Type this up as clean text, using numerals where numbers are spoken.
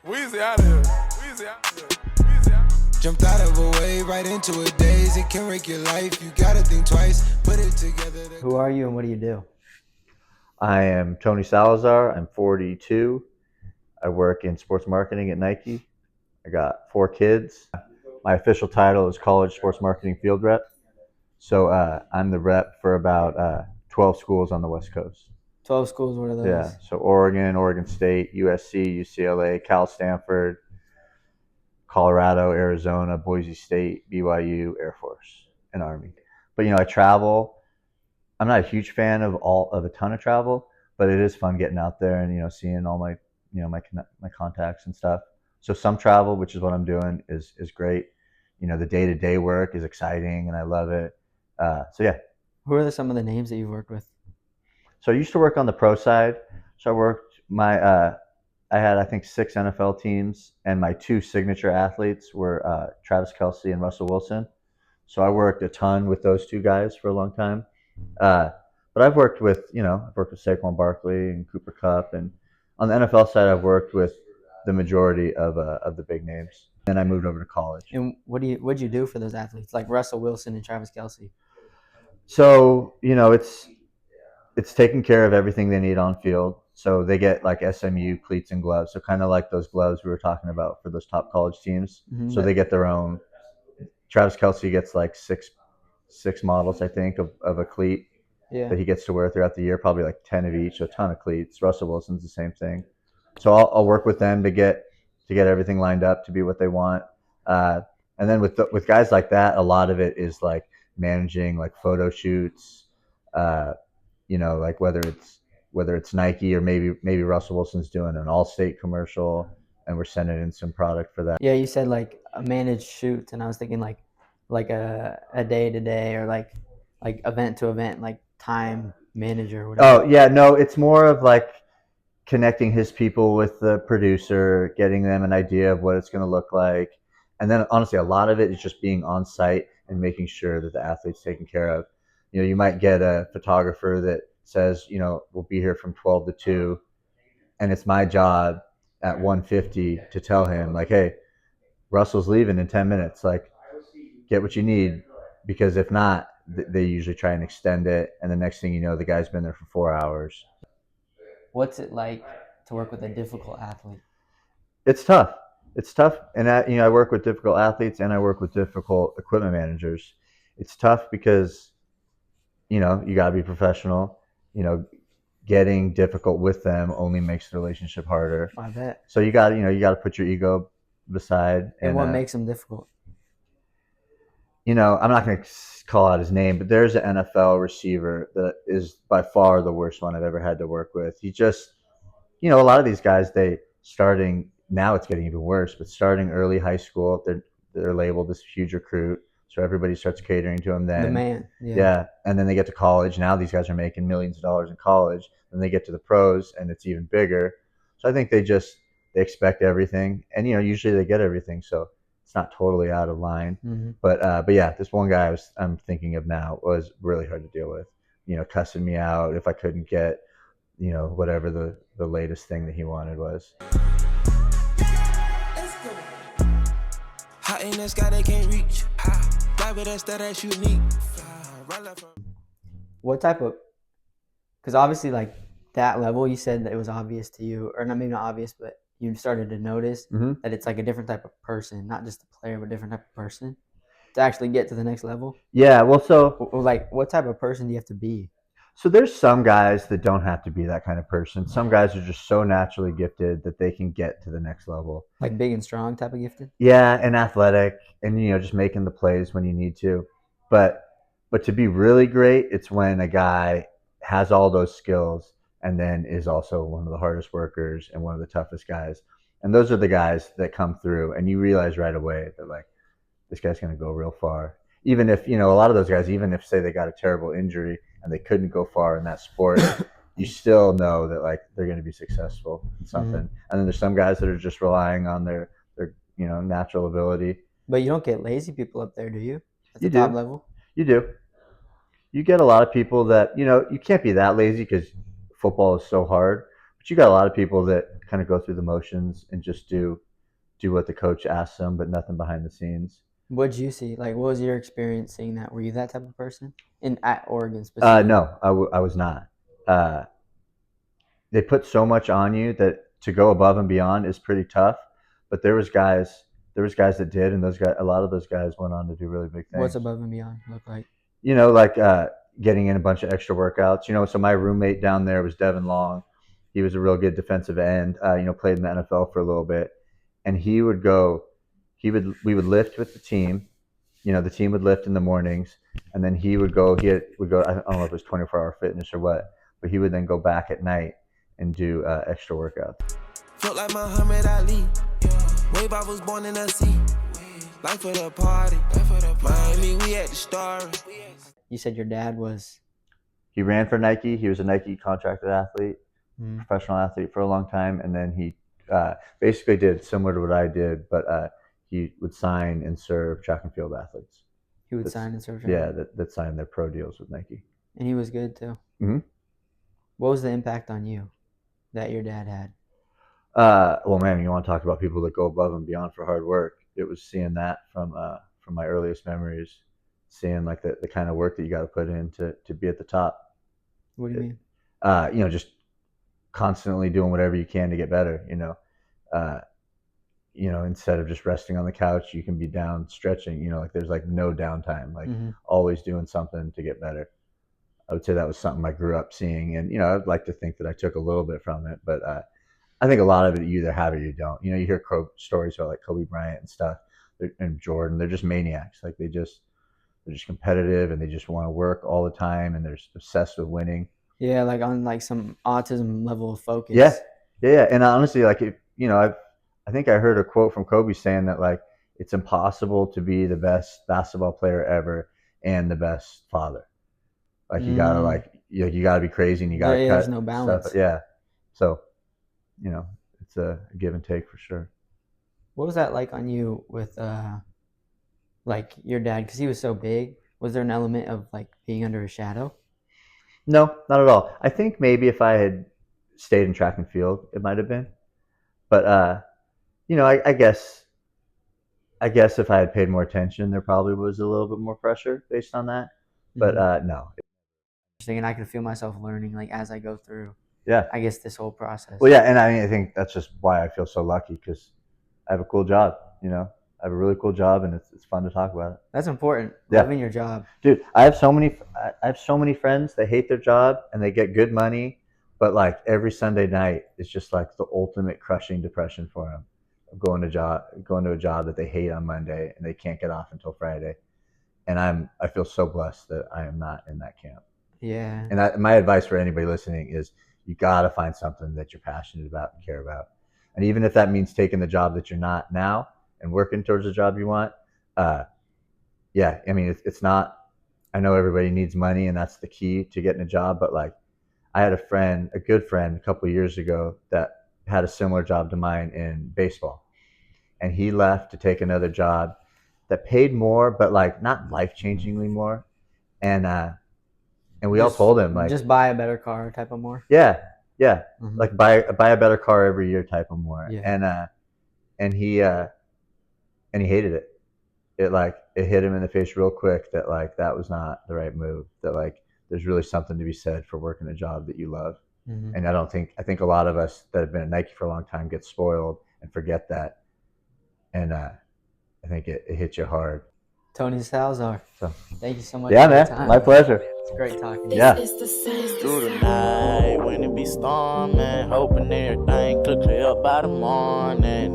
Weezy out of here. Weezy out of here. Weezy out. Jumped out of a wave right into a daze. It can wreck your life. You gotta think twice. Put it together. Who are you and what do you do? I am Tony Salazar. I'm 42. I work in sports marketing at Nike. I got 4 kids. My official title is College Sports Marketing Field Rep. So I'm the rep for about 12 schools on the West Coast. 12 schools, what are those? Yeah, so Oregon, Oregon State, USC, UCLA, Cal Stanford, Colorado, Arizona, Boise State, BYU, Air Force, and Army. But I travel. I'm not a huge fan of a ton of travel, but it is fun getting out there and seeing all my my contacts and stuff. So some travel, which is what I'm doing, is great. The day-to-day work is exciting and I love it. So yeah. Who are some of the names that you've worked with? So I used to work on the pro side. So I worked I had I think 6 NFL teams, and my 2 signature athletes were Travis Kelce and Russell Wilson. So I worked a ton with those 2 guys for a long time. But I've worked with Saquon Barkley and Cooper Kupp, and on the NFL side, I've worked with the majority of the big names. Then I moved over to college. And what'd you do for those athletes, like Russell Wilson and Travis Kelce? So it's taking care of everything they need on field. So they get like SMU cleats and gloves. So kind of like those gloves we were talking about for those top college teams. Mm-hmm. So they get their own. Travis Kelce gets like six models, I think, of a cleat that he gets to wear throughout the year, probably like 10 of each, a ton of cleats. Russell Wilson's the same thing. So I'll work with them to get everything lined up to be what they want. And then with guys like that, a lot of it is like managing like photo shoots, like whether it's Nike or maybe Russell Wilson's doing an Allstate commercial and we're sending in some product for that. Yeah, you said like a managed shoot, and I was thinking like a day to day or like event to event, like time manager or whatever. Oh yeah, no, it's more of like connecting his people with the producer, getting them an idea of what it's going to look like, and then honestly, a lot of it is just being on site and making sure that the athlete's taken care of. You might get a photographer that says, we'll be here from 12 to 2, and it's my job at 1:50 to tell him like, hey, Russell's leaving in 10 minutes. Like, get what you need, because if not, they usually try and extend it, and the next thing you know, the guy's been there for 4 hours. What's it like to work with a difficult athlete? It's tough. And I work with difficult athletes and I work with difficult equipment managers. It's tough because you got to be professional. Getting difficult with them only makes the relationship harder. I bet. So you got to put your ego beside. And what makes them difficult? I'm not going to call out his name, but there's an NFL receiver that is by far the worst one I've ever had to work with. He just, a lot of these guys, now it's getting even worse, but starting early high school, they're labeled this huge recruit. So everybody starts catering to him then. The man. Yeah. And then they get to college. Now these guys are making millions of dollars in college. Then they get to the pros and it's even bigger. So I think they expect everything. And, usually they get everything. So it's not totally out of line. Mm-hmm. But yeah, this one guy I'm thinking of now was really hard to deal with. Cussing me out if I couldn't get, whatever the latest thing that he wanted was. Hot in the sky they can't reach. Fly with us that's unique. What type of, because obviously like that level, you said that it was obvious to you, or not, maybe not obvious, but you started to notice that it's like a different type of person, not just a player, but a different type of person to actually get to the next level. Yeah, well, so like what type of person do you have to be? So there's some guys that don't have to be that kind of person. Some guys are just so naturally gifted that they can get to the next level. Like big and strong type of gifted? Yeah, and athletic, and just making the plays when you need to. But to be really great, it's when a guy has all those skills and then is also one of the hardest workers and one of the toughest guys. And those are the guys that come through, and you realize right away that like this guy's going to go real far. Even if, a lot of those guys, even if say they got a terrible injury and they couldn't go far in that sport, you still know that like they're going to be successful in something. And then there's some guys that are just relying on their natural ability. But you don't get lazy people up there, do you? At the You top do. level? You do. You get a lot of people that, you can't be that lazy because football is so hard, but you got a lot of people that kind of go through the motions and just do what the coach asks them, but nothing behind the scenes. What'd you see? Like, what was your experience seeing that? Were you that type of person at Oregon specifically? No, I was not. They put so much on you that to go above and beyond is pretty tough. But there was guys that did, and a lot of those guys went on to do really big things. What's above and beyond look like? Like getting in a bunch of extra workouts. So my roommate down there was Devin Long. He was a real good defensive end. Played in the NFL for a little bit, and we would lift with the team. The team would lift in the mornings, and then he would go. I don't know if it was 24-hour fitness or what, but he would then go back at night and do extra workouts. Felt like Muhammad Ali. Wave, I was born in the sea. Life for the party. Miami, we at the Star. You said your dad was. He ran for Nike. He was a Nike contracted athlete, professional athlete for a long time, and then he basically did similar to what I did, but he would sign and serve track and field athletes. He would sign and serve. Yeah, that signed their pro deals with Nike. And he was good too. Mm-hmm. What was the impact on you that your dad had? Well, man, you want to talk about people that go above and beyond for hard work. It was seeing that from my earliest memories, seeing like the kind of work that you got to put in to be at the top. What do you mean? Just constantly doing whatever you can to get better. Instead of just resting on the couch, you can be down stretching. Like there's like no downtime. Like always doing something to get better. I would say that was something I grew up seeing, and I'd like to think that I took a little bit from it, but I think a lot of it you either have it or you don't. You hear stories about like Kobe Bryant and stuff, and Jordan. They're just maniacs. Like they're just competitive, and they just want to work all the time, and they're obsessed with winning. Yeah, like on like some autism level of focus. Yeah. And honestly, like I think I heard a quote from Kobe saying that like it's impossible to be the best basketball player ever and the best father. Like you gotta you gotta be crazy, and you gotta cut. There's no balance. Stuff. Yeah, so it's a give and take for sure. What was that like on you with like your dad? Because he was so big. Was there an element of like being under his shadow? No, not at all. I think maybe if I had stayed in track and field, it might have been. But I guess if I had paid more attention, there probably was a little bit more pressure based on that. But no. And I can feel myself learning like as I go through. Yeah. I guess this whole process. Well, yeah, and I think that's just why I feel so lucky, because I have a cool job. I have a really cool job, and it's fun to talk about it. That's important. Yeah. Loving your job, dude. I have so many friends that hate their job and they get good money, but like every Sunday night is just like the ultimate crushing depression for them. Going to a job that they hate on Monday and they can't get off until Friday, and I feel so blessed that I am not in that camp. Yeah. And my advice for anybody listening is you got to find something that you're passionate about and care about. And even if that means taking the job that you're not now and working towards the job you want, it's not, I know everybody needs money and that's the key to getting a job. But like I had a good friend a couple of years ago that had a similar job to mine in baseball. And he left to take another job that paid more, but like not life-changingly more. And we all told him like just buy a better car type of more. Yeah. Mm-hmm. Like buy a better car every year type of more. Yeah. And he hated it. It hit him in the face real quick that like that was not the right move. That like there's really something to be said for working a job that you love. Mm-hmm. And I think a lot of us that have been at Nike for a long time get spoiled and forget that. And I think it hits you hard. Tony Salazar. So, thank you so much. Yeah, man. My pleasure. It's great talking to you. Yeah. Through the night when it be storming, hoping everything could clear up by the morning.